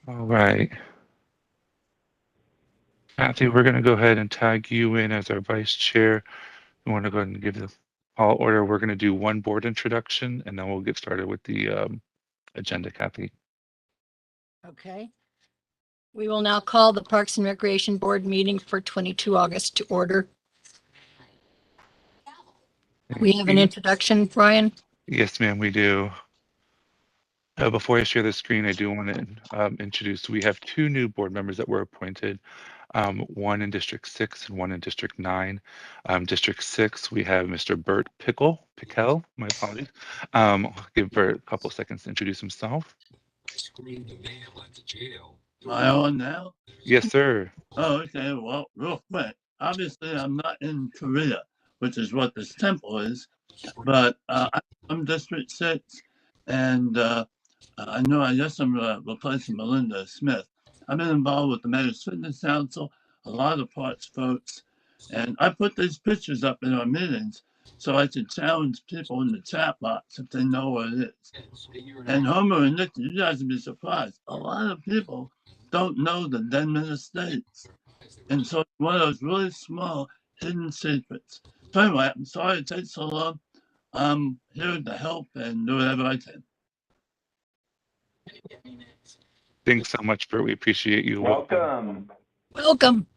All right. Kathy, we're going to go ahead and tag you in as our vice chair. We want to go ahead and give the call order. We're going to do one board introduction, and then we'll get started with the agenda, Kathy. Okay. We will now call the Parks and Recreation Board meeting for 22 August to order. We have an introduction, Brian. Yes, ma'am, we do. Before I share the screen, I do want to introduce, we have two new board members that were appointed, one in District 6 and one in District 9. District 6, we have Mr. Bert Pickell, my apologies. I'll give Bert a couple seconds to introduce himself. Am I on now? Yes, sir. Oh, okay. Well, real quick. Obviously, I'm not in Korea, which is what this temple is, but I'm from District 6, and I know I guess I'm replacing Melinda Smith. I've been involved with the Mayor's Fitness Council, a lot of parks folks, and I put these pictures up in our meetings so I can challenge people in the chat box if they know what it is. And Homer and Nick, you guys would be surprised. A lot of people don't know the 10 States. And so it's one of those really small hidden secrets. So anyway, I'm sorry it takes so long. I'm here to help and do whatever I can. Thanks so much, Bert. We appreciate you. Welcome. Welcome.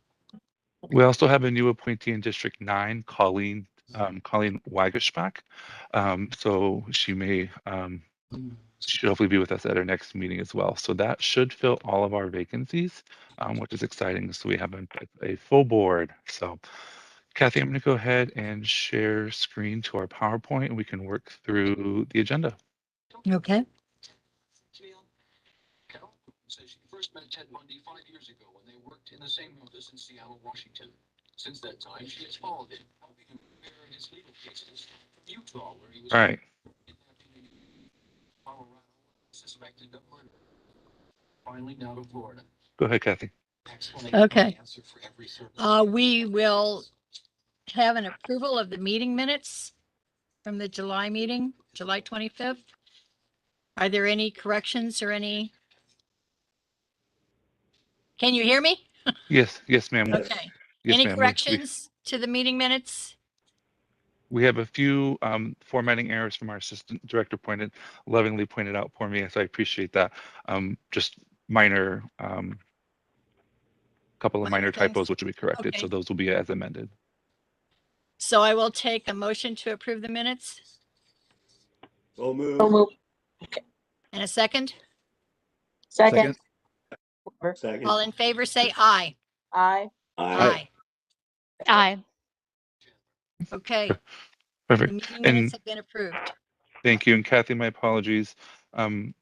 We also have a new appointee in District 9, Colleen Wagersbach. So she may should hopefully be with us at our next meeting as well. So that should fill all of our vacancies, which is exciting. So we have a full board. So Kathy, I'm going to go ahead and share screen to our PowerPoint, and we can work through the agenda. Okay. Says she first met Ted Bundy 5 years ago when they worked in the same office in Seattle, Washington. Since that time, she has followed him, helping him prepare his legal cases from Utah, where he was All right. Colorado, suspected of murder. Finally, now to Florida. Go ahead, Kathy. Okay. We will have an approval of the meeting minutes from the July meeting, July 25th. Are there any corrections or any? Can you hear me? Yes, ma'am. Okay. Yes, Any ma'am. corrections to the meeting minutes? We have a few formatting errors from our assistant director lovingly pointed out for me, so I appreciate that. Just minor, couple of minor typos which will be corrected, okay. So those will be as amended. So I will take a motion to approve the minutes. So move. Okay. And a second? Second. Second. All in favor, say aye. Aye. Aye. Aye. Okay. Perfect. The meeting minutes have been approved. Thank you. And Kathy, my apologies for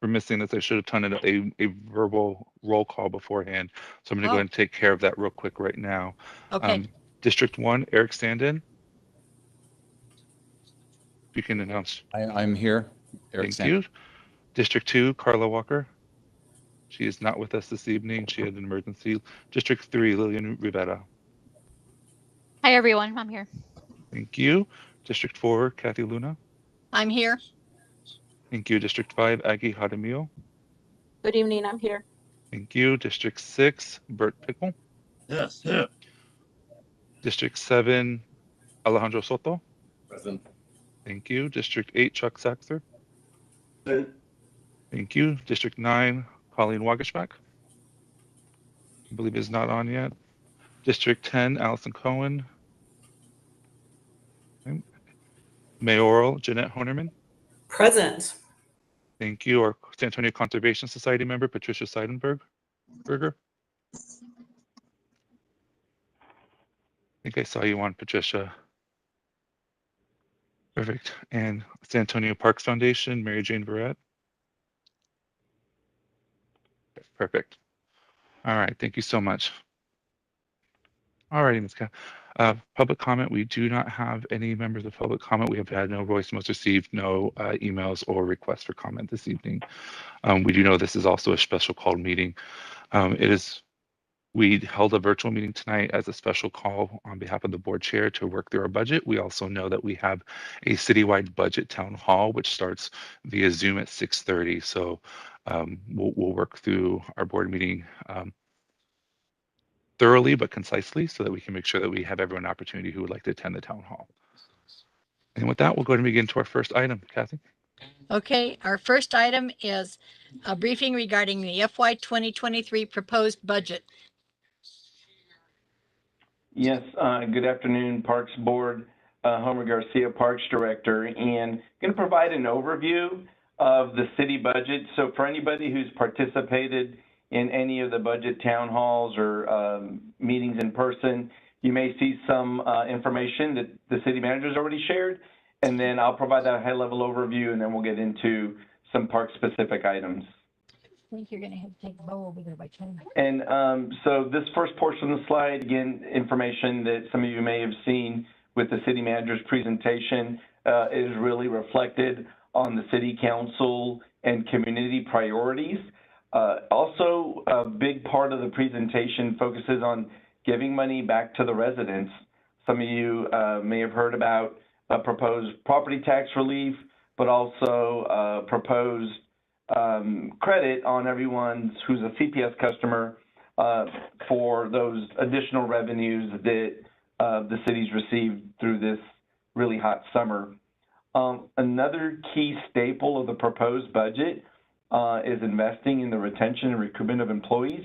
missing this. I should have done a verbal roll call beforehand. So I'm going to go ahead and take care of that real quick right now. Okay. District 1, Eric Standen. You can announce. I'm here. Eric Thank you. District 2, Carla Walker. She is not with us this evening. She had an emergency. District 3, Lillian Rivera. Hi, everyone. I'm here. Thank you. District 4, Kathy Luna. I'm here. Thank you. District 5, Aggie Hadamio. Good evening. I'm here. Thank you. District 6, Bert Pickle. Yes, here. District 7, Alejandro Soto. Present. Thank you. District 8, Chuck Saxer. Present. Thank you. District 9, Colleen Wagersbach. I believe is not on yet. District 10, Allison Cohen. Okay. Mayoral, Jeanette Honerman. Present. Thank you. Our San Antonio Conservation Society member, Patricia Seidenberger. I think I saw you on, Patricia. Perfect. And San Antonio Parks Foundation, Mary Jane Verrett. Perfect. All right. Thank you so much. All righty, Ms. Public comment. We do not have any members of public comment. We have had no voicemails received, no emails or requests for comment this evening. We do know this is also a special called meeting. We held a virtual meeting tonight as a special call on behalf of the board chair to work through our budget. We also know that we have a citywide budget town hall, which starts via Zoom at 6:30. So we'll work through our board meeting thoroughly but concisely so that we can make sure that we have everyone an opportunity who would like to attend the town hall. And with that, we'll go ahead and begin to our first item. Kathy? Okay, our first item is a briefing regarding the FY 2023 proposed budget. Yes, good afternoon, Parks Board. Homer Garcia, Parks Director, and going to provide an overview of the city budget. So for anybody who's participated in any of the budget town halls or meetings in person, you may see some information that the city manager's already shared, and then I'll provide that high-level overview, and then we'll get into some park-specific items. I think you're going to have to take Bo over there by 10. And so this first portion of the slide, again, information that some of you may have seen with the city manager's presentation is really reflected on the city council and community priorities. Also, a big part of the presentation focuses on giving money back to the residents. Some of you may have heard about proposed property tax relief, but also proposed credit on everyone who's a CPS customer for those additional revenues that the city's received through this really hot summer. Another key staple of the proposed budget is investing in the retention and recruitment of employees.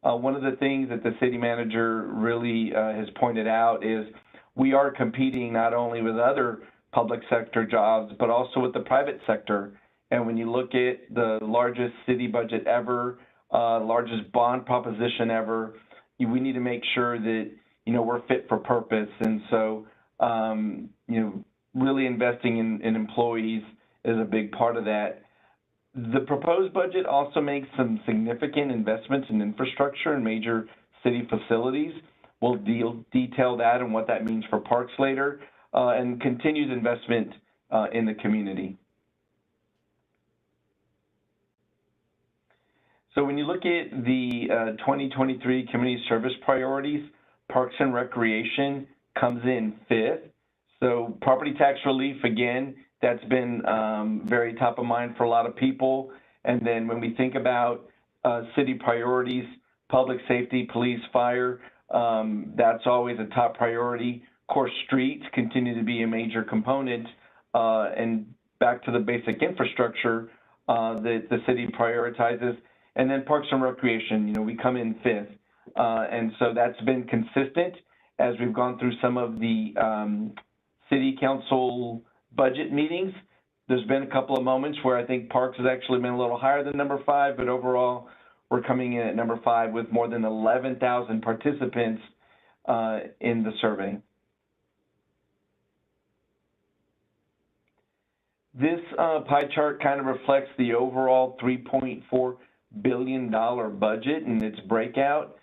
One of the things that the city manager really has pointed out is we are competing not only with other public sector jobs, but also with the private sector. And when you look at the largest city budget ever, largest bond proposition ever, we need to make sure that, we're fit for purpose. And so, really investing in employees is a big part of that. The proposed budget also makes some significant investments in infrastructure and major city facilities. We'll detail that and what that means for parks later, and continued investment in the community. So when you look at the 2023 community service priorities, Parks and Recreation comes in 5th. So property tax relief, again, that's been very top of mind for a lot of people. And then when we think about city priorities, public safety, police, fire, that's always a top priority. Of course, streets continue to be a major component, and back to the basic infrastructure that the city prioritizes. And then Parks and Recreation, we come in 5th. And so that's been consistent as we've gone through some of the city council budget meetings. There's been a couple of moments where I think Parks has actually been a little higher than number 5, but overall we're coming in at number 5 with more than 11,000 participants in the survey. This pie chart kind of reflects the overall $3.4 billion budget and its breakout.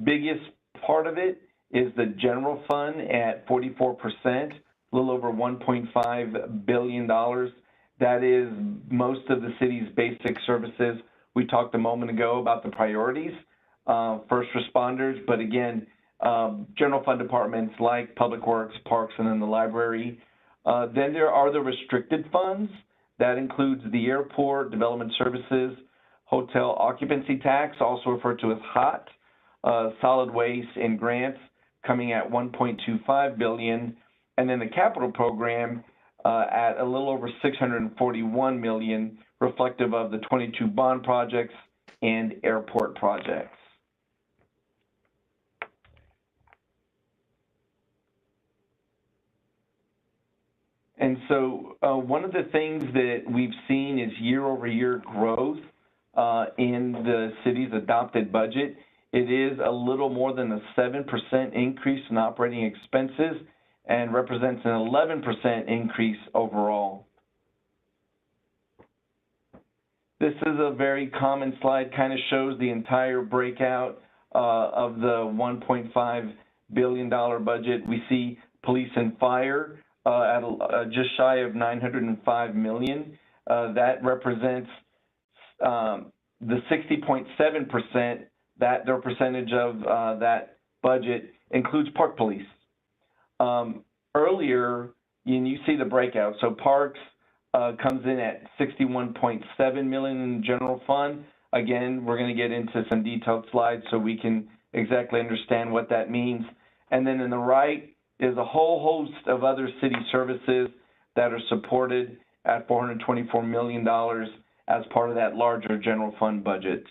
Biggest part of it is the general fund at 44%, a little over $1.5 billion. That is most of the city's basic services. We talked a moment ago about the priorities, first responders, but again, general fund departments like Public Works, Parks, and then the library. Then there are the restricted funds. That includes the airport, development services, hotel occupancy tax, also referred to as HOT, solid waste and grants coming at $1.25 billion, and then the capital program at a little over $641 million, reflective of the 22 bond projects and airport projects. And so one of the things that we've seen is year-over-year growth in the city's adopted budget. It is a little more than a 7% increase in operating expenses and represents an 11% increase overall. This is a very common slide, kind of shows the entire breakout of the $1.5 billion budget. We see police and fire at just shy of $905 million. That represents the 60.7%, that their percentage of that budget includes park police. Earlier, you see the breakout. So parks comes in at $61.7 million in the general fund. Again, we're going to get into some detailed slides so we can exactly understand what that means. And then in the right is a whole host of other city services that are supported at $424 million as part of that larger general fund budget.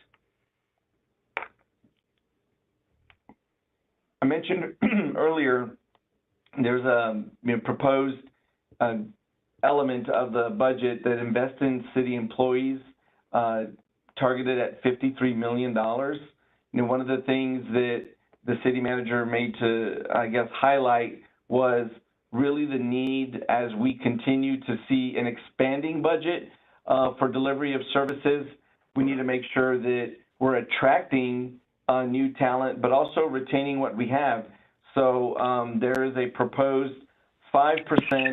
I mentioned earlier there's a proposed element of the budget that invests in city employees, targeted at $53 million. One of the things that the city manager made to, I guess, highlight was really the need as we continue to see an expanding budget for delivery of services. We need to make sure that we're attracting new talent, but also retaining what we have. So there is a proposed 5%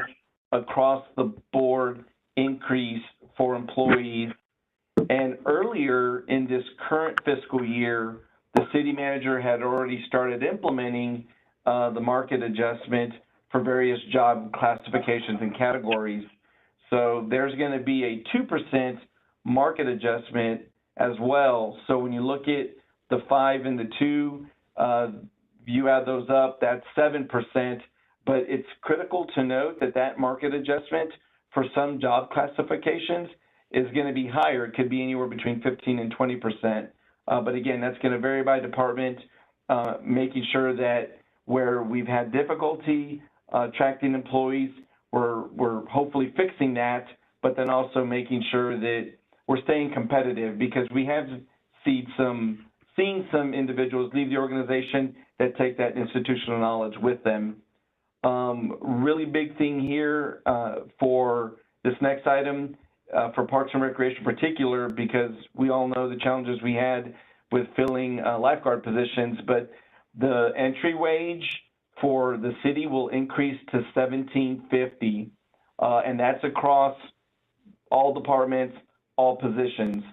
across the board increase for employees. And earlier in this current fiscal year, the city manager had already started implementing the market adjustment for various job classifications and categories. So there's going to be a 2% market adjustment as well. So when you look at the 5 and the 2, you add those up, that's 7%. But it's critical to note that that market adjustment for some job classifications is going to be higher. It could be anywhere between 15 and 20%. But again, that's going to vary by department, making sure that where we've had difficulty attracting employees, we're hopefully fixing that, but then also making sure that we're staying competitive, because we have seen some individuals leave the organization that take that institutional knowledge with them. Really big thing here for this next item, for Parks and Recreation in particular, because we all know the challenges we had with filling lifeguard positions, but the entry wage for the city will increase to $17.50, and that's across all departments, all positions.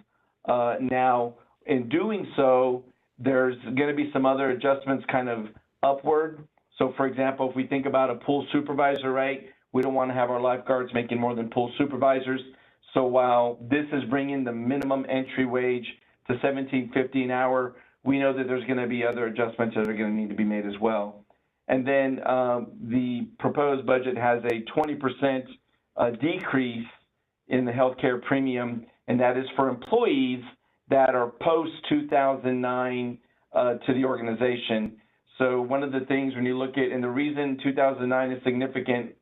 Now, in doing so, there's going to be some other adjustments kind of upward. So, for example, if we think about a pool supervisor, right, we don't want to have our lifeguards making more than pool supervisors. So while this is bringing the minimum entry wage to $17.50 an hour, we know that there's going to be other adjustments that are going to need to be made as well. And then the proposed budget has a 20% decrease in the healthcare premium, and that is for employees that are post-2009 to the organization. So one of the things when you look at, and the reason 2009 is significant,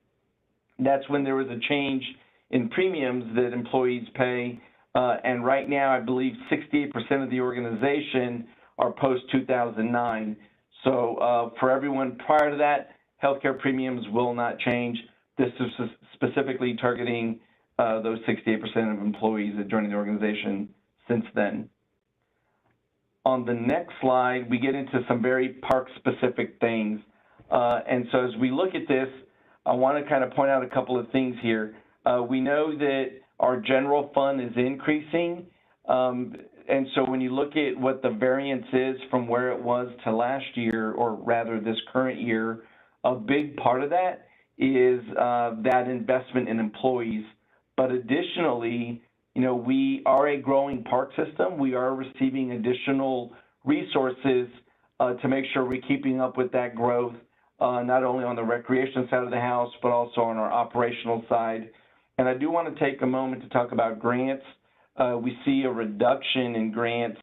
that's when there was a change in premiums that employees pay. And right now, I believe 68% of the organization are post-2009. So for everyone prior to that, healthcare premiums will not change. This is specifically targeting those 68% of employees that joined the organization since then. On the next slide, we get into some very park-specific things. And so as we look at this, I want to kind of point out a couple of things here. We know that our general fund is increasing. And so when you look at what the variance is from where it was to last year, or rather this current year, a big part of that is that investment in employees. But additionally, we are a growing park system. We are receiving additional resources to make sure we're keeping up with that growth, not only on the recreation side of the house, but also on our operational side. And I do want to take a moment to talk about grants. We see a reduction in grants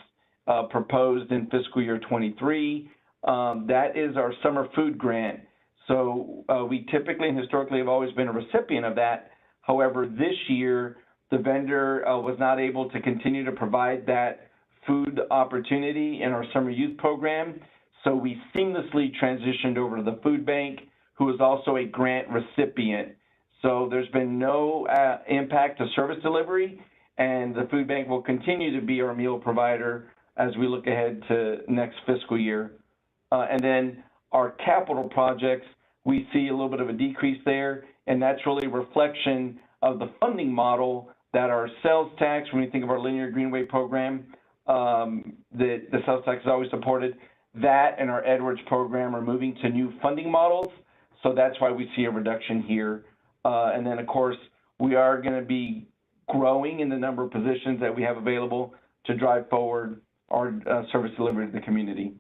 proposed in fiscal year 23. That is our summer food grant. So we typically and historically have always been a recipient of that. However, this year, the vendor was not able to continue to provide that food opportunity in our summer youth program. So we seamlessly transitioned over to the food bank, who is also a grant recipient. So there's been no impact to service delivery, and the food bank will continue to be our meal provider as we look ahead to next fiscal year. And then our capital projects, we see a little bit of a decrease there, and that's really a reflection of the funding model that our sales tax, when you think of our linear greenway program, the sales tax is always supported, that and our Edwards program are moving to new funding models. So that's why we see a reduction here. And then, of course, we are going to be growing in the number of positions that we have available to drive forward our service delivery to the community.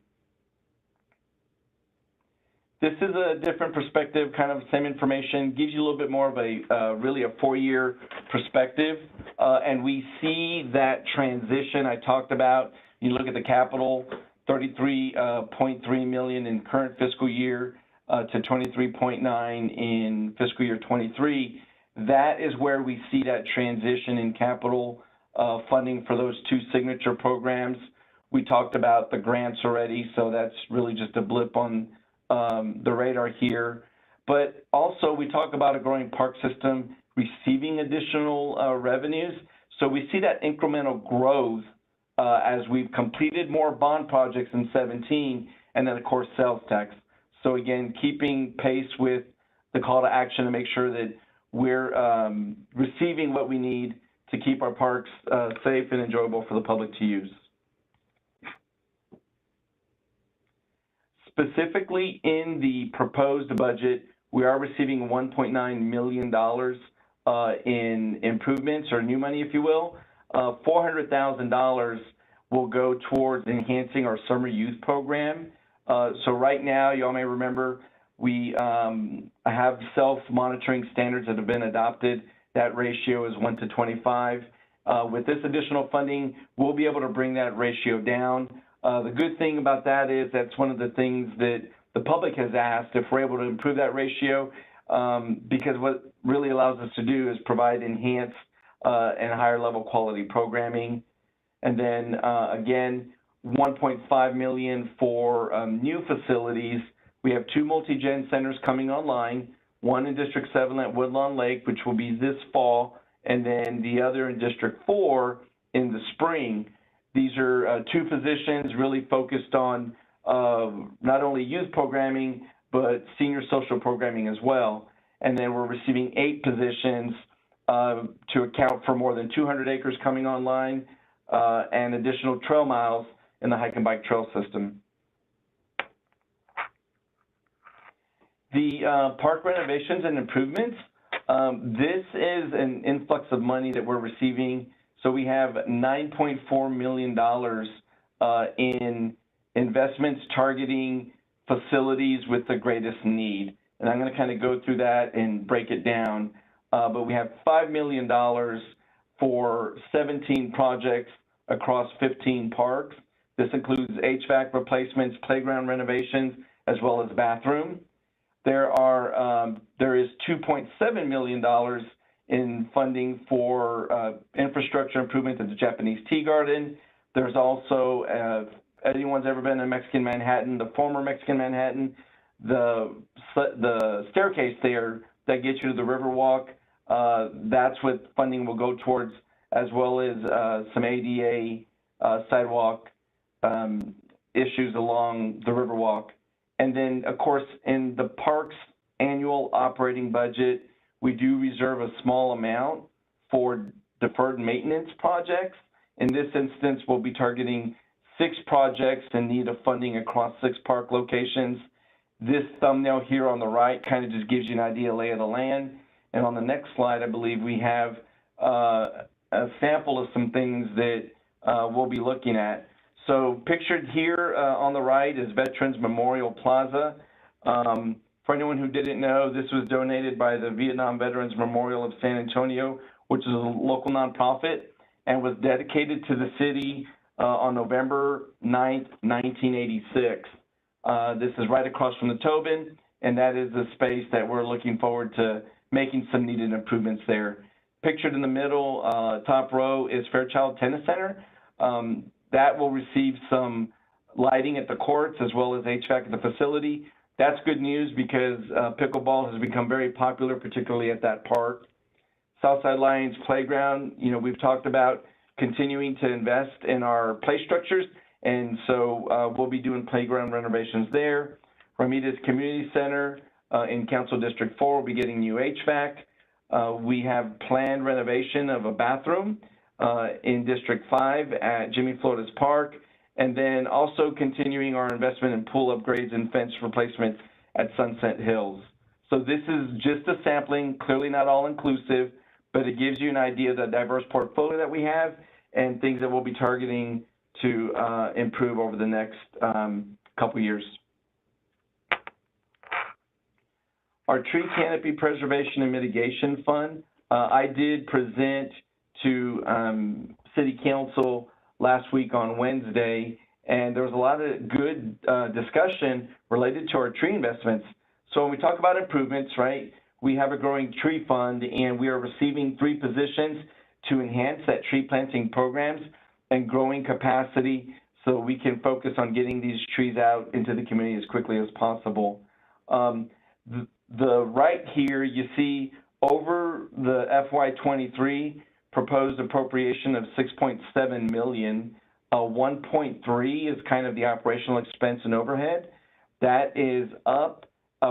This is a different perspective, kind of same information, gives you a little bit more of a really a 4-year perspective. And we see that transition I talked about. You look at the capital, $33.3 million in current fiscal year to $23.9 in fiscal year 23. That is where we see that transition in capital funding for those 2 signature programs. We talked about the grants already, so that's really just a blip on the radar here. But also we talk about a growing park system receiving additional revenues. So we see that incremental growth as we've completed more bond projects in 17, and then of course sales tax. So again, keeping pace with the call to action to make sure that we're receiving what we need to keep our parks safe and enjoyable for the public to use. Specifically in the proposed budget, we are receiving $1.9 million in improvements or new money, if you will. $400,000 will go towards enhancing our summer youth program. So right now, y'all may remember, we have self-monitoring standards that have been adopted. That ratio is 1 to 25. With this additional funding, we'll be able to bring that ratio down. The good thing about that is that's one of the things that the public has asked if we're able to improve that ratio, because what really allows us to do is provide enhanced and higher level quality programming. And then again, $1.5 million for new facilities. We have 2 multi-gen centers coming online, one in District 7 at Woodlawn Lake, which will be this fall, and then the other in District 4 in the spring. These are 2 positions really focused on not only youth programming, but senior social programming as well. And then we're receiving 8 positions to account for more than 200 acres coming online and additional trail miles in the hike and bike trail system. The park renovations and improvements, this is an influx of money that we're receiving. So we have $9.4 million in investments targeting facilities with the greatest need. And I'm going to kind of go through that and break it down. But we have $5 million for 17 projects across 15 parks. This includes HVAC replacements, playground renovations, as well as bathroom. There is $2.7 million in funding for infrastructure improvement at the Japanese Tea Garden. There's also, anyone's ever been in Mexican Manhattan, the former Mexican Manhattan, the staircase there that gets you to the Riverwalk, that's what funding will go towards, as well as some ADA sidewalk issues along the Riverwalk. And then, of course, in the park's annual operating budget, we do reserve a small amount for deferred maintenance projects. In this instance, we'll be targeting 6 projects in need of funding across 6 park locations. This thumbnail here on the right kind of just gives you an idea, lay of the land. And on the next slide, I believe we have a sample of some things that we'll be looking at. So pictured here on the right is Veterans Memorial Plaza. For anyone who didn't know, this was donated by the Vietnam Veterans Memorial of San Antonio, which is a local nonprofit, and was dedicated to the city on November 9th, 1986. This is right across from the Tobin, and that is the space that we're looking forward to making some needed improvements there. Pictured in the middle, top row, is Fairchild Tennis Center. That will receive some lighting at the courts as well as HVAC at the facility. That's good news because pickleball has become very popular, particularly at that park. Southside Lions Playground, you know, we've talked about continuing to invest in our play structures, and so we'll be doing playground renovations there. Ramirez Community Center in Council District 4 will be getting new HVAC. We have planned renovation of a bathroom in District 5 at Jimmy Flores Park, and then also continuing our investment in pool upgrades and fence replacement at Sunset Hills. So this is just a sampling, clearly not all inclusive, but it gives you an idea of the diverse portfolio that we have and things that we'll be targeting to improve over the next couple years. Our Tree Canopy Preservation and Mitigation Fund, I did present to City Council last week on Wednesday, and there was a lot of good discussion related to our tree investments. So when we talk about improvements, right, we have a growing tree fund, and we are receiving 3 positions to enhance that tree planting programs and growing capacity so we can focus on getting these trees out into the community as quickly as possible. The right here, you see over the FY23 proposed appropriation of $6.7 million, 1.3 is kind of the operational expense and overhead. That is up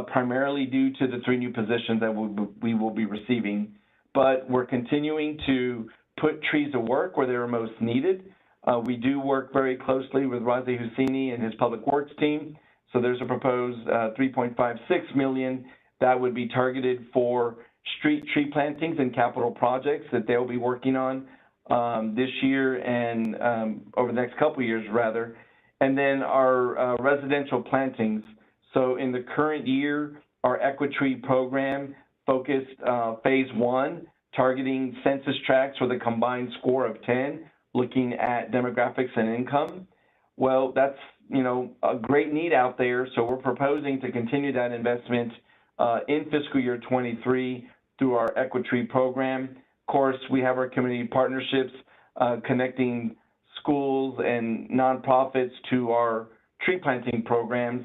primarily due to the 3 new positions that we will be receiving. But we're continuing to put trees to work where they're most needed. We do work very closely with Razi Husseini and his public works team. So there's a proposed $3.56 million that would be targeted for street tree plantings and capital projects that they'll be working on this year and over the next couple of years, rather. And then our residential plantings. So in the current year, our Equitree program focused phase 1, targeting census tracts with a combined score of 10, looking at demographics and income. Well, that's, you know, a great need out there. So we're proposing to continue that investment in fiscal year 23 through our Equitree program. Of course, we have our community partnerships connecting schools and nonprofits to our tree planting programs.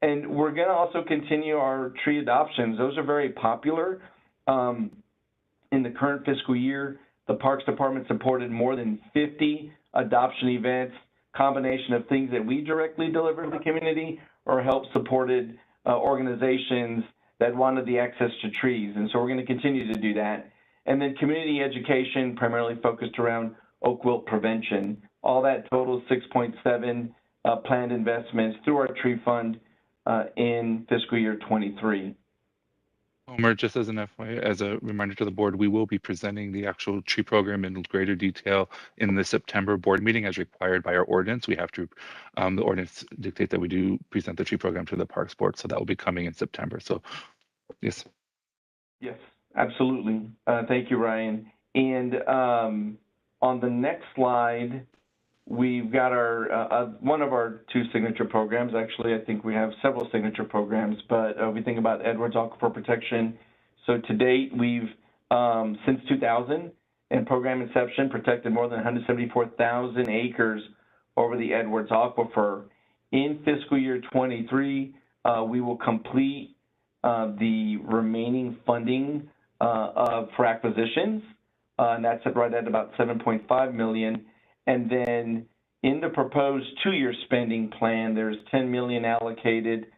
And we're going to also continue our tree adoptions. Those are very popular. In the current fiscal year, the Parks Department supported more than 50 adoption events, combination of things that we directly deliver to the community or help supported organizations that wanted the access to trees. And so we're going to continue to do that. And then community education, primarily focused around oak wilt prevention. All that totals 6.7 planned investments through our tree fund in fiscal year 23. Homer, just as a reminder to the board, we will be presenting the actual tree program in greater detail in the September board meeting as required by our ordinance. We have to, the ordinance dictate that we do present the tree program to the Parks Board, so that will be coming in September. So, yes. Yes, absolutely. Thank you, Ryan. And on the next slide, we've got our one of our 2 signature programs. Actually, I think we have several signature programs, but we think about Edwards Aquifer Protection. So to date, we've, since 2000 and program inception, protected more than 174,000 acres over the Edwards Aquifer. In fiscal year 23, we will complete the remaining funding for acquisitions, and that's right at about $7.5 million. And then in the proposed 2-year spending plan, there's $10 million allocated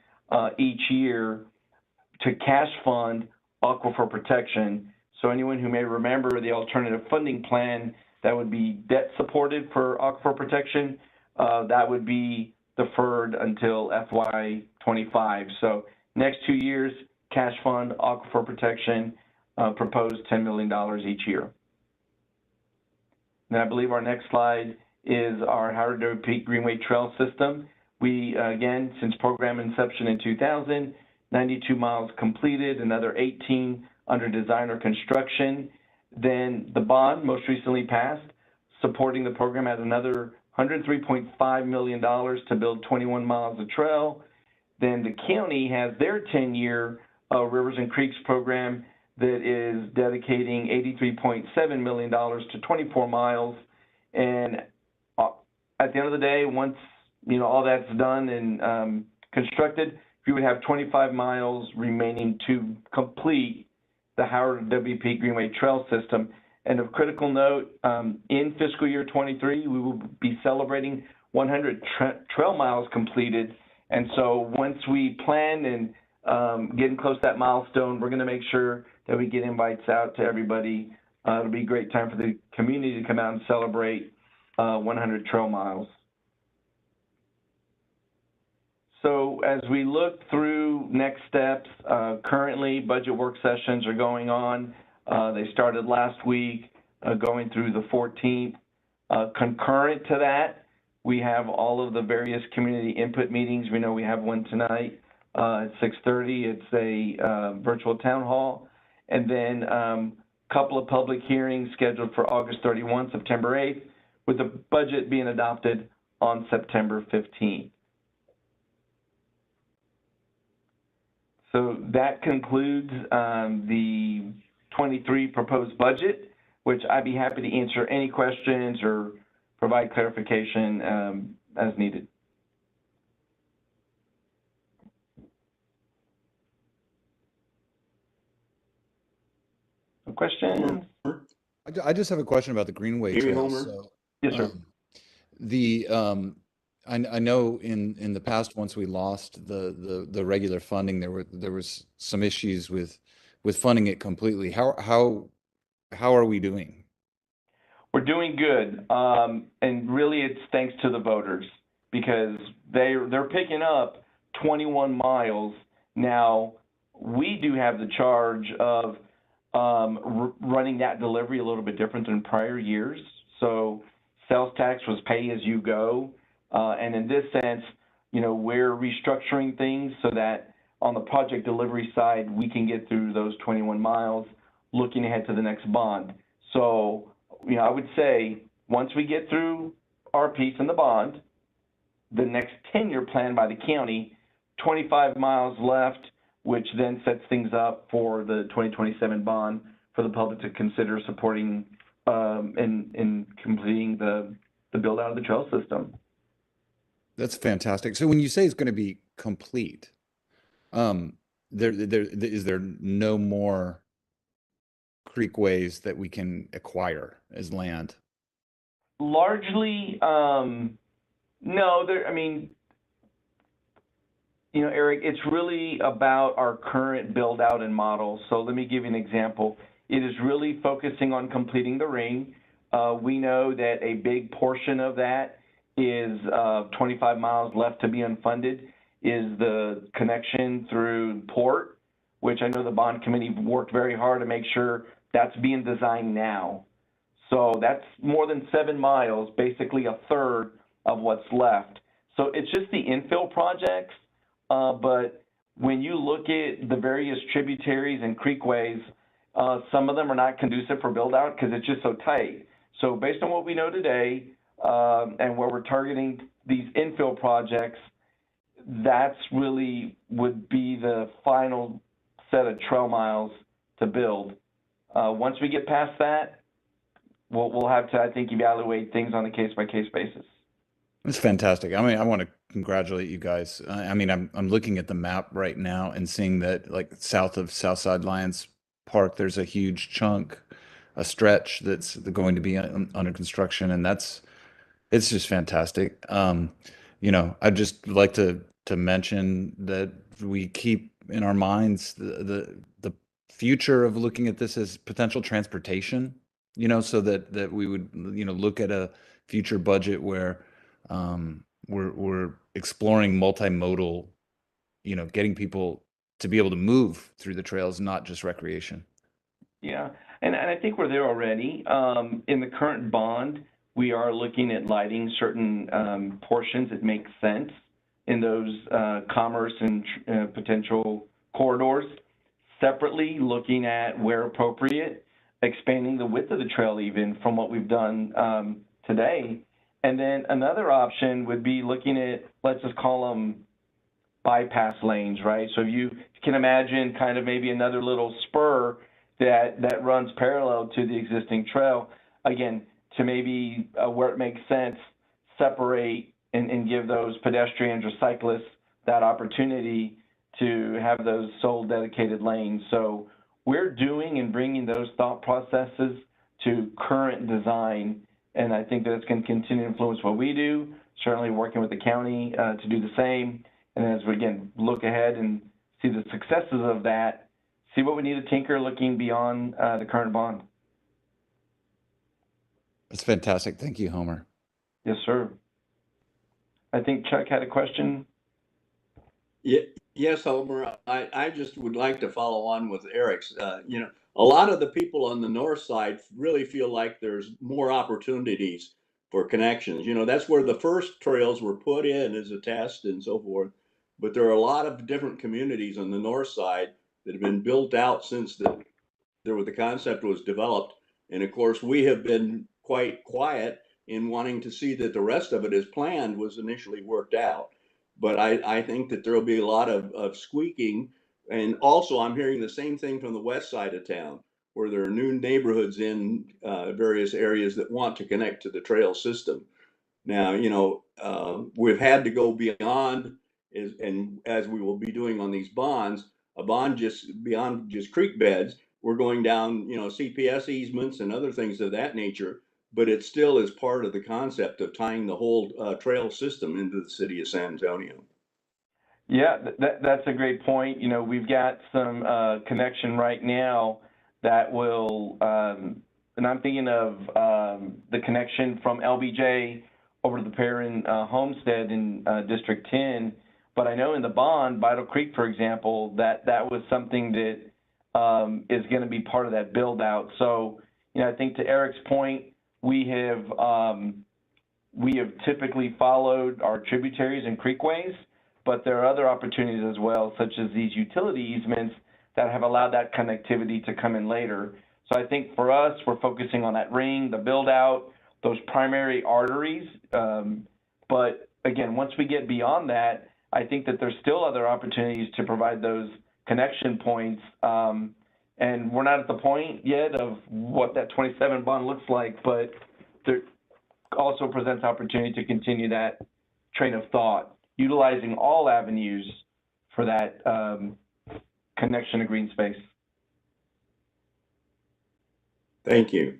each year to cash fund aquifer protection. So anyone who may remember the alternative funding plan, that would be debt supported for aquifer protection, that would be deferred until FY25. So next 2 years, cash fund aquifer protection, proposed $10 million each year. And I believe our next slide is our Howard W. Peak Greenway Trail System. We, again, since program inception in 2000, 92 miles completed, another 18 under design or construction. Then the bond most recently passed, supporting the program at another $103.5 million to build 21 miles of trail. Then the county has their 10-year Rivers and Creeks program that is dedicating $83.7 million to 24 miles. And at the end of the day, once all that's done and constructed, you would have 25 miles remaining to complete the Howard W. Peak Greenway Trail System. And of critical note, in fiscal year 23, we will be celebrating 100 trail miles completed. And so once we plan and getting close to that milestone, we're going to make sure that we get invites out to everybody. It'll be a great time for the community to come out and celebrate 100 trail miles. So as we look through next steps, currently budget work sessions are going on. They started last week, going through the 14th. Concurrent to that, we have all of the various community input meetings. We know we have one tonight at 6:30. It's a virtual town hall. And then a couple of public hearings scheduled for August 31, September 8th, with the budget being adopted on September 15th. So that concludes the 23 proposed budget, which I'd be happy to answer any questions or provide clarification as needed. No questions? I just have a question about the Greenway Hear me, Trail. Homer? So, Yes, sir. I know in the past, once we lost the regular funding, there was some issues with funding it completely. How are we doing? We're doing good, and really it's thanks to the voters, because they're picking up 21 miles. Now, we do have the charge of running that delivery a little bit different than prior years. So sales tax was pay as you go, and in this sense, you know, we're restructuring things so that on the project delivery side, we can get through those 21 miles, looking ahead to the next bond. So, you know, I would say once we get through our piece in the bond, the next 10-year plan by the county, 25 miles left, which then sets things up for the 2027 bond for the public to consider supporting in completing the build out of the trail system. That's fantastic. So when you say it's going to be complete, is there no more creekways that we can acquire as land? Largely, no. I mean, you know, Eric, it's really about our current build out and model. So let me give you an example. It is really focusing on completing the ring. We know that a big portion of that is 25 miles left to be unfunded, is the connection through port, which I know the bond committee worked very hard to make sure that's being designed now. So that's more than 7 miles, basically a third of what's left. So it's just the infill projects, but when you look at the various tributaries and creekways, some of them are not conducive for build out because it's just so tight. So based on what we know today, and where we're targeting these infill projects, that's really would be the final set of trail miles to build. Once we get past that, we'll have to, I think, evaluate things on a case-by-case basis. It's fantastic. I mean, I want to congratulate you guys. I mean, I'm looking at the map right now and seeing that, like, south of Southside Lions Park, there's a huge chunk, a stretch that's going to be under construction, and it's just fantastic. You know, I'd just like to mention that we keep in our minds the future of looking at this as potential transportation, you know, so that we would, you know, look at a future budget where we're exploring multimodal, you know, getting people to be able to move through the trails, not just recreation. Yeah, and I think we're there already. In the current bond, we are looking at lighting certain portions that make sense in those commerce and potential corridors. Separately, looking at where appropriate, expanding the width of the trail even from what we've done today. And then another option would be looking at, let's just call them bypass lanes, right? So if you can imagine kind of maybe another little spur that runs parallel to the existing trail, again, to maybe where it makes sense, separate and give those pedestrians or cyclists that opportunity to have those sole dedicated lanes. So we're doing and bringing those thought processes to current design, and I think that it's going to continue to influence what we do, certainly working with the county to do the same. And as we, again, look ahead and see the successes of that, see what we need to tinker looking beyond the current bond. That's fantastic. Thank you, Homer. Yes, sir. I think Chuck had a question. Yeah, yes, Homer. I just would like to follow on with Eric's. You know, a lot of the people on the north side really feel like there's more opportunities for connections. You know, that's where the first trails were put in as a test and so forth. But there are a lot of different communities on the north side that have been built out since the concept was developed. And of course, we have been quite quiet in wanting to see that the rest of it as planned was initially worked out. But I think that there will be a lot of squeaking. And also, I'm hearing the same thing from the west side of town, where there are new neighborhoods in various areas that want to connect to the trail system. Now, you know, we've had to go beyond, and as we will be doing on these bonds, a bond just beyond just creek beds. We're going down, you know, CPS easements and other things of that nature, but it still is part of the concept of tying the whole trail system into the city of San Antonio. Yeah, that's a great point. You know, we've got some connection right now that will, and I'm thinking of the connection from LBJ over to the Perrin Homestead in District 10. But I know in the bond, Vital Creek, for example, that was something that is going to be part of that build out. So, you know, I think to Eric's point, we have typically followed our tributaries and creekways, but there are other opportunities as well, such as these utility easements that have allowed that connectivity to come in later. So I think for us, we're focusing on that ring, the build out, those primary arteries. But again, once we get beyond that, I think that there's still other opportunities to provide those connection points. And we're not at the point yet of what that 27 bond looks like, but there also presents opportunity to continue that train of thought, utilizing all avenues for that connection to green space. Thank you.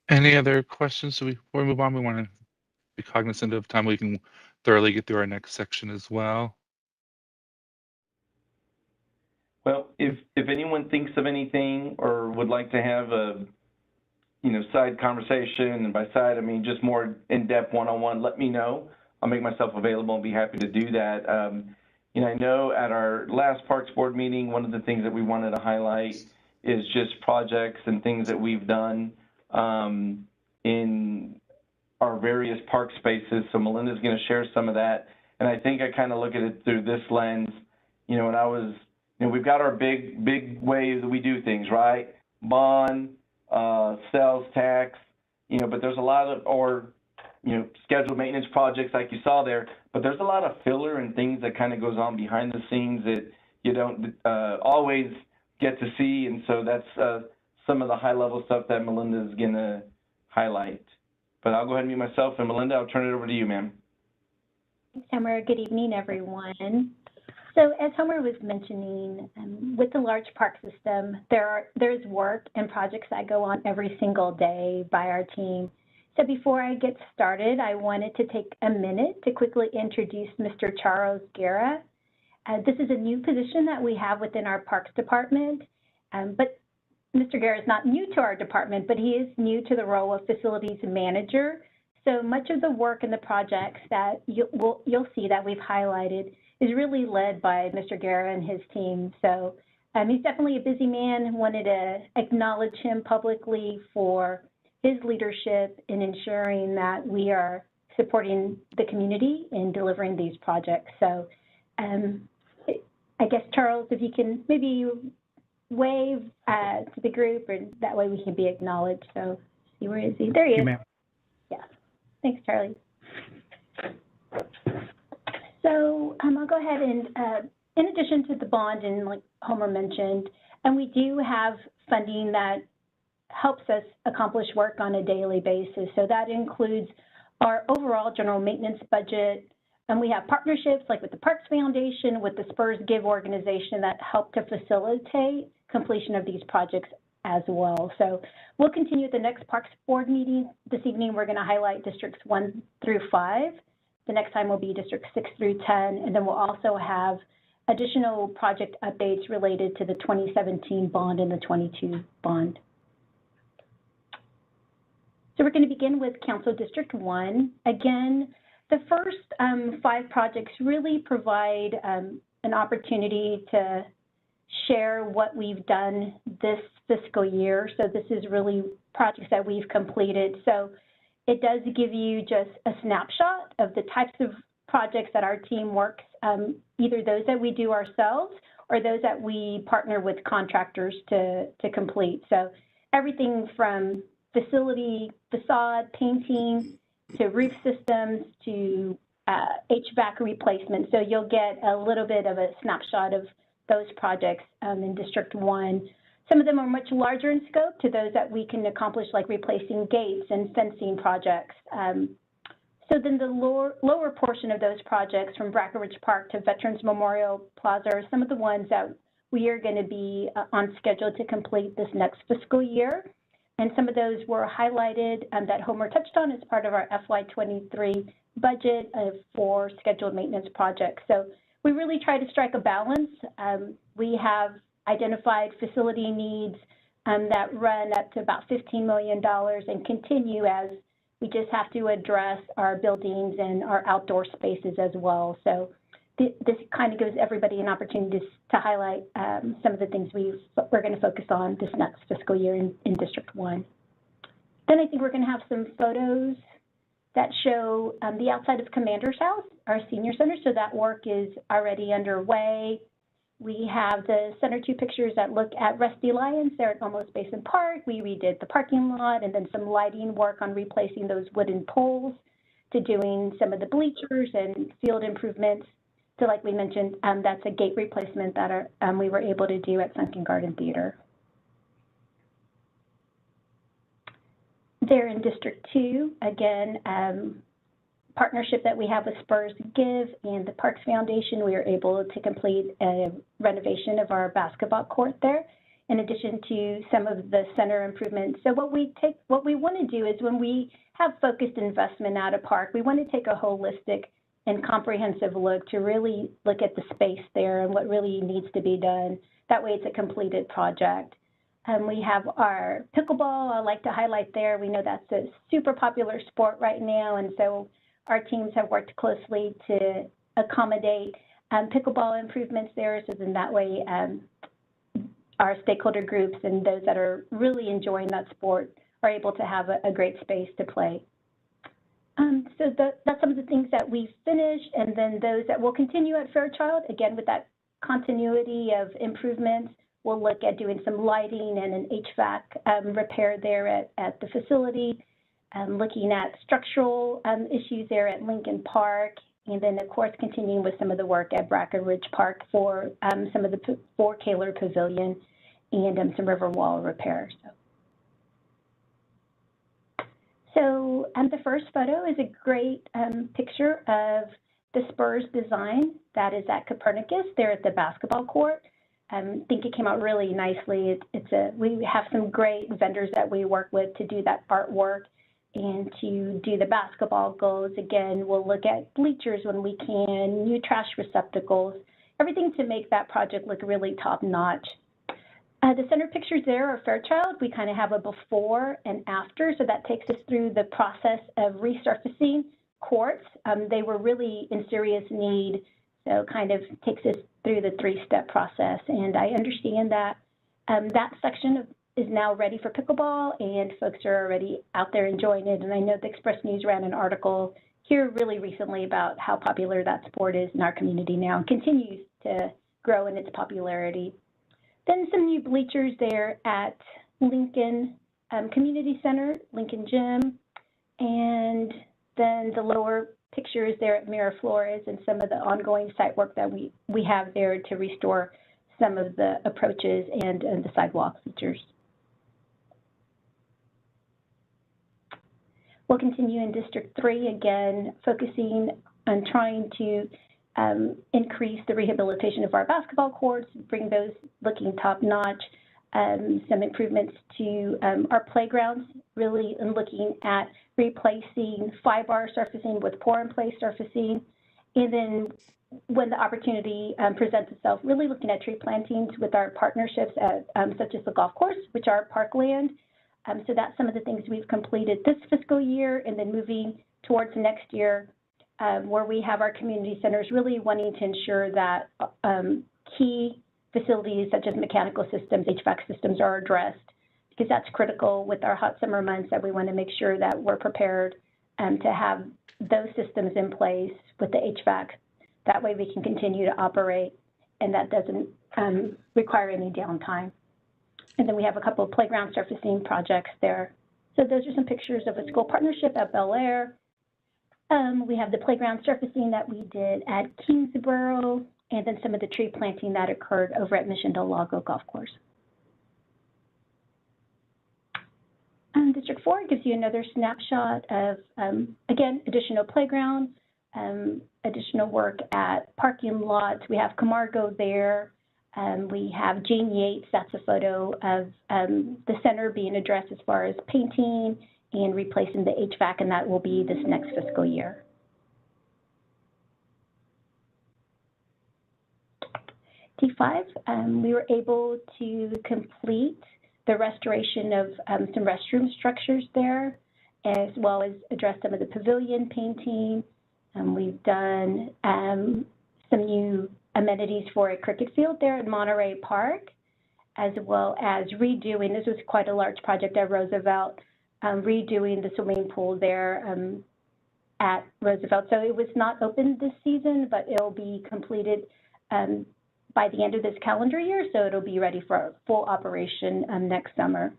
Any other questions? So before we move on, we want to be cognizant of time. We can thoroughly get through our next section as well. Well, if anyone thinks of anything or would like to have a side conversation, and by side I mean just more in-depth one-on-one, let me know. I'll make myself available and be happy to do that. I know at our last Parks Board meeting, one of the things that we wanted to highlight is just projects and things that we've done in our various park spaces. So Melinda's going to share some of that. And I think I kind of look at it through this lens. When I was, we've got our big way that we do things, right? Bond, sales tax, but there's a lot of, scheduled maintenance projects like you saw there, but there's a lot of filler and things that kind of goes on behind the scenes that you don't always get to see. And so that's some of the high level stuff that Melinda is going to highlight. But I'll go ahead and mute myself, and Melinda, I'll turn it over to you, ma'am. Thanks, Homer. Good evening, everyone. So as Homer was mentioning, with the large park system, there's work and projects that go on every single day by our team. So before I get started, I wanted to take a minute to quickly introduce Mr. Charles Guerra. This is a new position that we have within our Parks Department, but Mr. Guerra is not new to our department, but he is new to the role of Facilities Manager. So much of the work and the projects that you'll see that we've highlighted is really led by Mr. Guerra and his team. So he's definitely a busy man. Wanted to acknowledge him publicly for his leadership in ensuring that we are supporting the community in delivering these projects. So I guess, Charles, if you can maybe wave to the group, and that way we can be acknowledged. So see, where is he? There he is. Yeah. Thanks, Charlie. So I'll go ahead and, in addition to the bond, and like Homer mentioned, and we do have funding that helps us accomplish work on a daily basis. So that includes our overall general maintenance budget, and we have partnerships like with the Parks Foundation, with the Spurs Give organization that help to facilitate completion of these projects as well. So we'll continue at the next Parks Board meeting. This evening, we're going to highlight districts 1 through 5. The next time will be districts 6 through 10, and then we'll also have additional project updates related to the 2017 bond and the 22 bond. So we're going to begin with Council District 1. Again, the first 5 projects really provide an opportunity to share what we've done this fiscal year. So this is really projects that we've completed. So it does give you just a snapshot of the types of projects that our team works, either those that we do ourselves or those that we partner with contractors to complete. So everything from facility, facade, painting, to roof systems, to HVAC replacement. So you'll get a little bit of a snapshot of those projects in District 1. Some of them are much larger in scope to those that we can accomplish, like replacing gates and fencing projects. So then the lower portion of those projects, from Brackenridge Park to Veterans Memorial Plaza, are some of the ones that we are going to be on schedule to complete this next fiscal year. And some of those were highlighted that Homer touched on as part of our FY23 budget for scheduled maintenance projects. So we really try to strike a balance. We have identified facility needs that run up to about $15 million and continue as we just have to address our buildings and our outdoor spaces as well. So this kind of gives everybody an opportunity to highlight some of the things we're going to focus on this next fiscal year in District 1. Then I think we're going to have some photos that show the outside of Commander's House, our senior center. So that work is already underway. We have the center 2 pictures that look at Rusty Lions there at Almost Basin Park. We redid the parking lot, and then some lighting work on replacing those wooden poles, to doing some of the bleachers and field improvements. So like we mentioned, that's a gate replacement that we were able to do at Sunken Garden Theater. There in District 2, again, partnership that we have with Spurs Give and the Parks Foundation, we were able to complete a renovation of our basketball court there, in addition to some of the center improvements. So what we want to do is, when we have focused investment at a park, we want to take a holistic and comprehensive look to really look at the space there and what really needs to be done. That way it's a completed project. We have our pickleball. I like to highlight there. We know that's a super popular sport right now, and so our teams have worked closely to accommodate pickleball improvements there, so then that way our stakeholder groups and those that are really enjoying that sport are able to have a great space to play. So that's some of the things that we've finished, and then those that will continue at Fairchild, again with that continuity of improvements. We'll look at doing some lighting and an HVAC repair there at the facility. Looking at structural issues there at Lincoln Park, and then of course continuing with some of the work at Brackenridge Park for some of the Kaler Pavilion and some river wall repairs. So the first photo is a great picture of the Spurs design that is at Copernicus there at the basketball court. I think it came out really nicely. We have some great vendors that we work with to do that artwork. And to do the basketball goals, again, we'll look at bleachers when we can, new trash receptacles, everything to make that project look really top-notch. The center pictures there are Fairchild. We kind of have a before and after, so that takes us through the process of resurfacing courts. They were really in serious need, so kind of takes us through the 3-step process. And I understand that that section is now ready for pickleball, and folks are already out there enjoying it. And I know the Express News ran an article here really recently about how popular that sport is in our community now and continues to grow in its popularity. Then some new bleachers there at Lincoln Community Center, Lincoln Gym, and then the lower pictures there at Miraflores and some of the ongoing site work that we have there to restore some of the approaches and the sidewalk features. We'll continue in District 3, again, focusing on trying to increase the rehabilitation of our basketball courts, bring those looking top-notch, some improvements to our playgrounds, really looking at replacing fly-bar surfacing with pour-in-place surfacing, and then when the opportunity presents itself, really looking at tree plantings with our partnerships at, such as the golf course, which are parkland. So that's some of the things we've completed this fiscal year, and then moving towards next year, where we have our community centers really wanting to ensure that key facilities such as mechanical systems, HVAC systems are addressed, because that's critical with our hot summer months, that we want to make sure that we're prepared to have those systems in place with the HVAC. That way we can continue to operate, and that doesn't require any downtime. And then we have a couple of playground surfacing projects there. So those are some pictures of a school partnership at Bel Air. We have the playground surfacing that we did at Kingsborough, and then some of the tree planting that occurred over at Mission Del Lago Golf Course. District 4 gives you another snapshot of, again, additional playgrounds, additional work at parking lots. We have Camargo there. We have Jane Yates. That's a photo of the center being addressed as far as painting and replacing the HVAC, and that will be this next fiscal year. T5, we were able to complete the restoration of some restroom structures there, as well as address some of the pavilion painting. We've done some new amenities for a cricket field there at Monterey Park, as well as redoing, this was quite a large project at Roosevelt, redoing the swimming pool there at Roosevelt. So it was not open this season, but it'll be completed by the end of this calendar year, so it'll be ready for full operation next summer.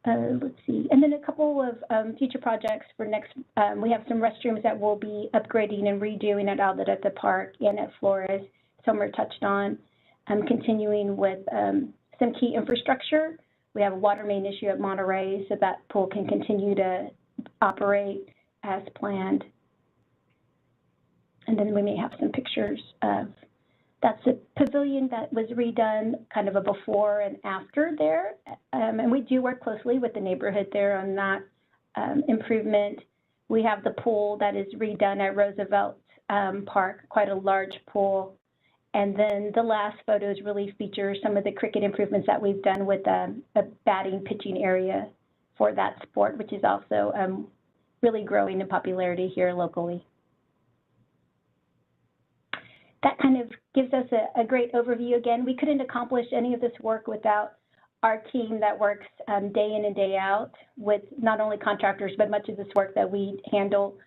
Let's see, and then a couple of future projects for next, we have some restrooms that we'll be upgrading and redoing at Outlet at the Park and at Flores. Summer touched on. Continuing with some key infrastructure. We have a water main issue at Monterey, so that pool can continue to operate as planned. And then we may have some pictures of, that's a pavilion that was redone, kind of a before and after there. And we do work closely with the neighborhood there on that improvement. We have the pool that is redone at Roosevelt Park, quite a large pool. And then the last photos really feature some of the cricket improvements that we've done with a batting pitching area for that sport, which is also really growing in popularity here locally. That kind of gives us a great overview. Again, we couldn't accomplish any of this work without our team that works day in and day out with not only contractors, but much of this work that we handle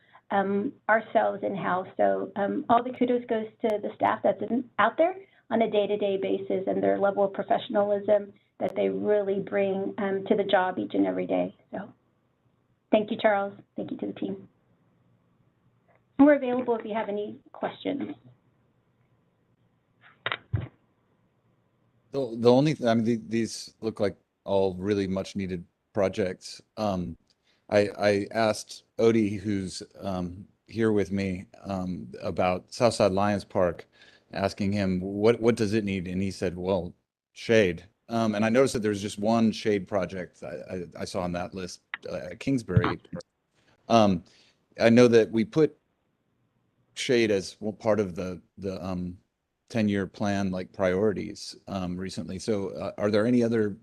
ourselves in-house. So all the kudos goes to the staff that's out there on a day-to-day basis and their level of professionalism that they really bring to the job each and every day. So thank you, Charles. Thank you to the team. And we're available if you have any questions. The only thing, I mean, these look like all really much needed projects. I asked Odie, who's here with me, about Southside Lions Park, asking him what does it need, and he said, well, shade. And I noticed that there's just one shade project I saw on that list at Kingsbury. I know that we put shade as part of the 10-year plan, like priorities recently. So are there any other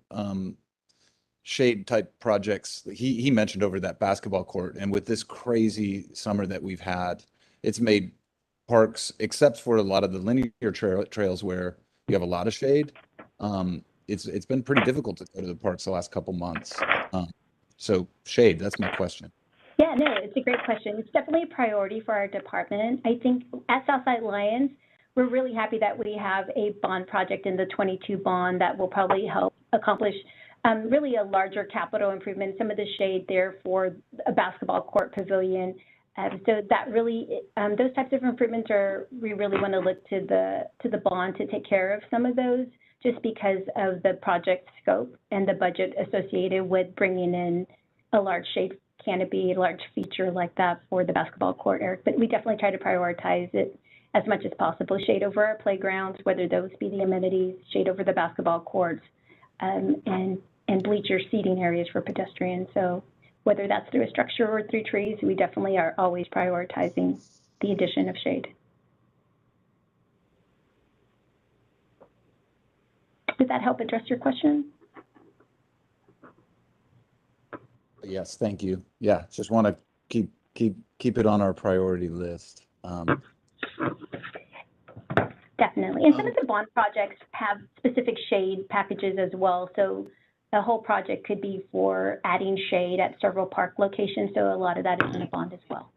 shade type projects? He mentioned over that basketball court, and with this crazy summer that we've had, it's made parks, except for a lot of the linear trails where you have a lot of shade, it's been pretty difficult to go to the parks the last couple months. So shade, that's my question. Yeah, no, it's a great question. It's definitely a priority for our department. I think at Southside Lions, we're really happy that we have a bond project in the 22 bond that will probably help accomplish really a larger capital improvement, some of the shade there for a basketball court pavilion. So that really, those types of improvements we really want to look to the bond to take care of some of those, just because of the project scope and the budget associated with bringing in a large shade canopy, a large feature like that for the basketball court, Eric. But we definitely try to prioritize it as much as possible. Shade over our playgrounds, whether those be the amenities, shade over the basketball courts, and bleacher seating areas for pedestrians. So whether that's through a structure or through trees, we definitely are always prioritizing the addition of shade. Did that help address your question? Yes, thank you. Yeah, just want to keep it on our priority list. Definitely. And some of the bond projects have specific shade packages as well. So the whole project could be for adding shade at several park locations. So a lot of that is in the bond as well.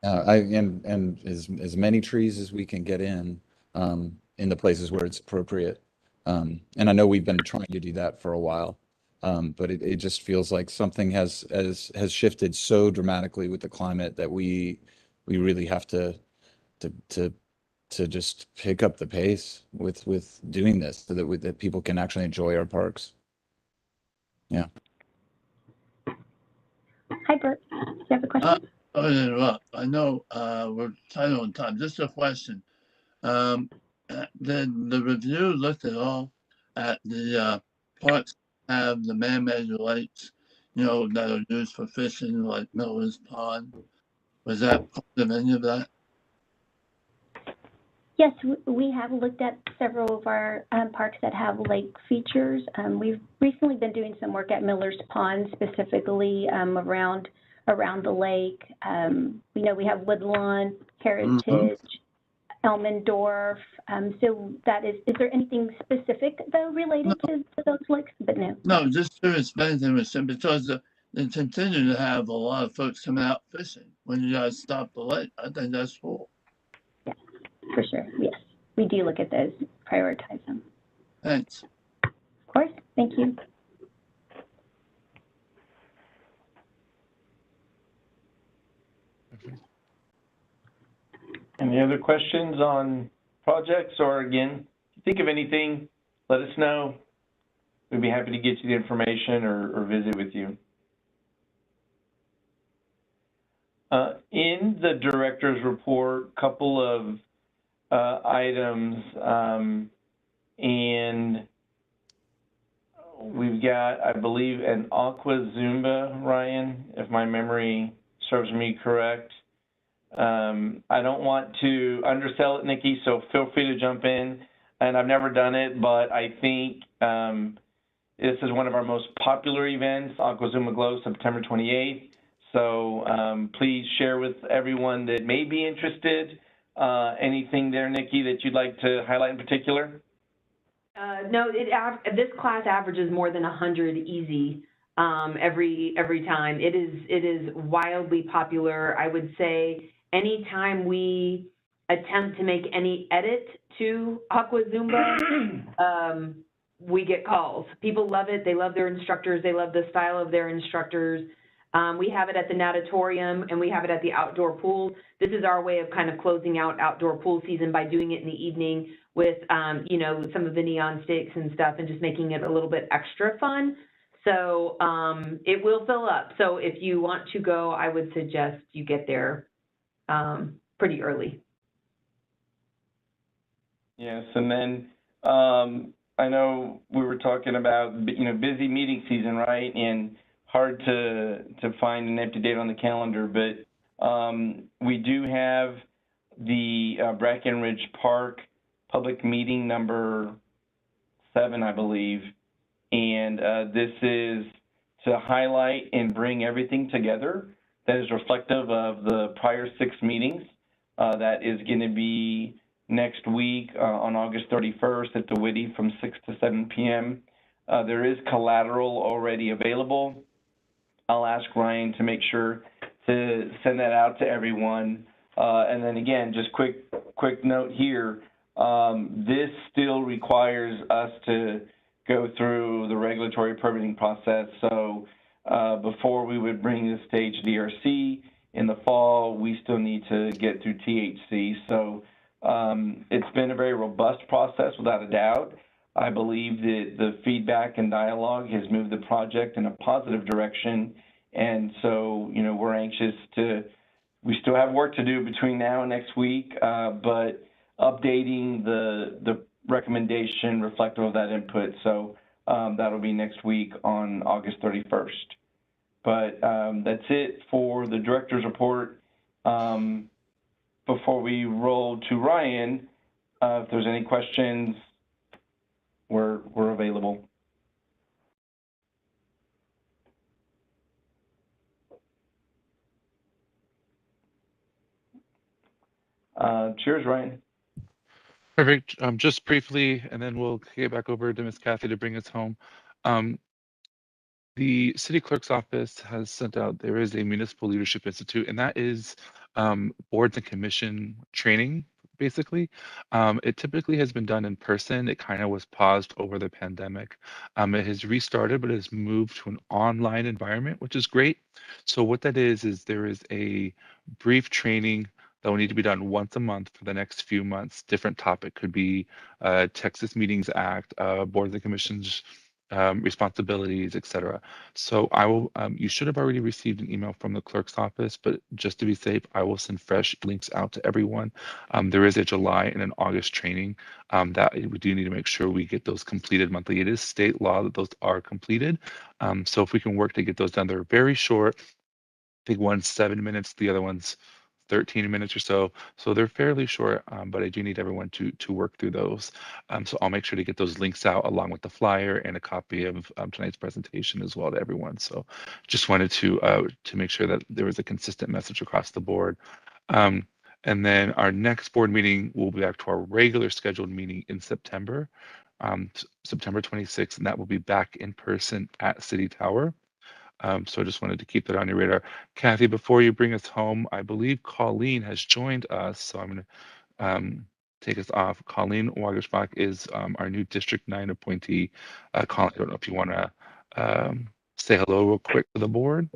And as many trees as we can get in the places where it's appropriate. And I know we've been trying to do that for a while, but it just feels like something has shifted so dramatically with the climate that we really have to just pick up the pace with doing this so that people can actually enjoy our parks. Yeah. Hi, Bert. Do you have a question? I know we're tight on time. Just a question. Did the review look at all at the parks that have the man-made lakes, that are used for fishing, like Miller's Pond? Was that part of any of that? Yes, we have looked at several of our parks that have lake features. We've recently been doing some work at Miller's Pond, specifically around the lake. We know we have Woodlawn, Heritage, Elmendorf. So that is there anything specific though related to those lakes? But no. No, just curious if anything was said, because they continue to have a lot of folks coming out fishing when you guys stop the lake. I think that's cool. Yeah, for sure. Yes, we do look at those, prioritize them. Thanks. Of course. Thank you. Any other questions on projects? Or again, if you think of anything, let us know. We'd be happy to get you the information or visit with you. In the director's report, a couple of items, and we've got, I believe, an Aqua Zumba, Ryan, if my memory serves me correct. I don't want to undersell it, Nikki, so feel free to jump in. And I've never done it, but I think this is one of our most popular events, Aqua Zumba Glow, September 28th. So please share with everyone that may be interested. Anything there, Nikki, that you'd like to highlight in particular? No, this class averages more than 100 easy every time. It is wildly popular. I would say anytime we attempt to make any edit to Aqua Zumba, we get calls. People love it. They love their instructors. They love the style of their instructors. We have it at the natatorium and we have it at the outdoor pool. This is our way of kind of closing out outdoor pool season by doing it in the evening with, some of the neon sticks and stuff and just making it a little bit extra fun. So it will fill up. So if you want to go, I would suggest you get there pretty early. Yes, and then I know we were talking about, busy meeting season, right? And hard to find an empty date on the calendar, but we do have the Brackenridge Park public meeting number 7, I believe, and this is to highlight and bring everything together that is reflective of the prior 6 meetings. That is going to be next week on August 31st at the Whitty from 6 to 7 p.m. There is collateral already available. I'll ask Ryan to make sure to send that out to everyone. And then again, just quick note here, this still requires us to go through the regulatory permitting process. So before we would bring this to HDRC in the fall, we still need to get through THC. So it's been a very robust process without a doubt. I believe that the feedback and dialogue has moved the project in a positive direction. And so, we're anxious we still have work to do between now and next week, but updating the recommendation reflective of that input. So that'll be next week on August 31st. But that's it for the director's report. Before we roll to Ryan, if there's any questions, we're available. Cheers, Ryan. Perfect. Just briefly, and then we'll get back over to Ms. Kathy to bring us home. The city clerk's office has sent out, there is a Municipal Leadership Institute, and that is boards and commission training, basically. It typically has been done in person. It kind of was paused over the pandemic. It has restarted, but has moved to an online environment, which is great. So what that is there is a brief training that will need to be done once a month for the next few months. Different topic could be Texas Meetings Act, boards and commissions responsibilities, etc. So I will, you should have already received an email from the clerk's office, but just to be safe, I will send fresh links out to everyone. There is a July and an August training that we do need to make sure we get those completed monthly. It is state law that those are completed. So if we can work to get those done, they're very short. I think one's 7 minutes, the other one's 13 minutes or so. So they're fairly short, but I do need everyone to work through those. So I'll make sure to get those links out along with the flyer and a copy of tonight's presentation as well to everyone. So just wanted to make sure that there was a consistent message across the board. And then our next board meeting will be back to our regular scheduled meeting in September, September 26th, and that will be back in person at City Tower. So I just wanted to keep that on your radar. Kathy, before you bring us home, I believe Colleen has joined us, so I'm going to take us off. Colleen Wagersbach is our new District 9 appointee. Colleen, I don't know if you want to say hello real quick to the board.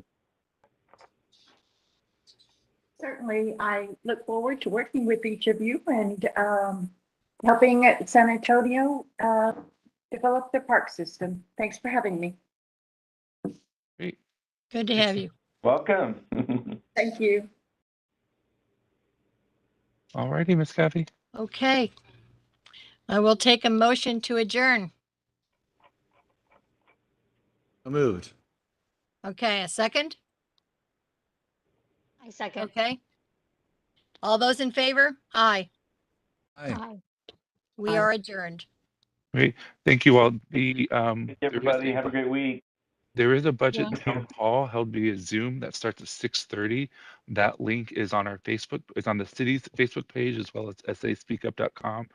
Certainly, I look forward to working with each of you and helping San Antonio develop their park system. Thanks for having me. Great. Good to have you. Welcome. Thank you. All righty, Miss Kathy. Okay. I will take a motion to adjourn. Moved. Okay, a second? I second. Okay. All those in favor? Aye. Aye. We are adjourned. Great. Thank you all. The Everybody, have a great week. There is a budget Yeah. town hall held via Zoom that starts at 6:30. That link is on our Facebook, is on the city's Facebook page as well as saspeakup.com.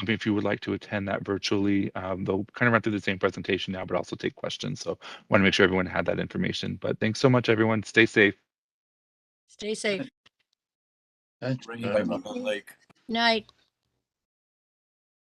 If you would like to attend that virtually, they'll kind of run through the same presentation now, but also take questions. So want to make sure everyone had that information. But thanks so much, everyone. Stay safe. Stay safe. That's Bring it back on the lake. Night.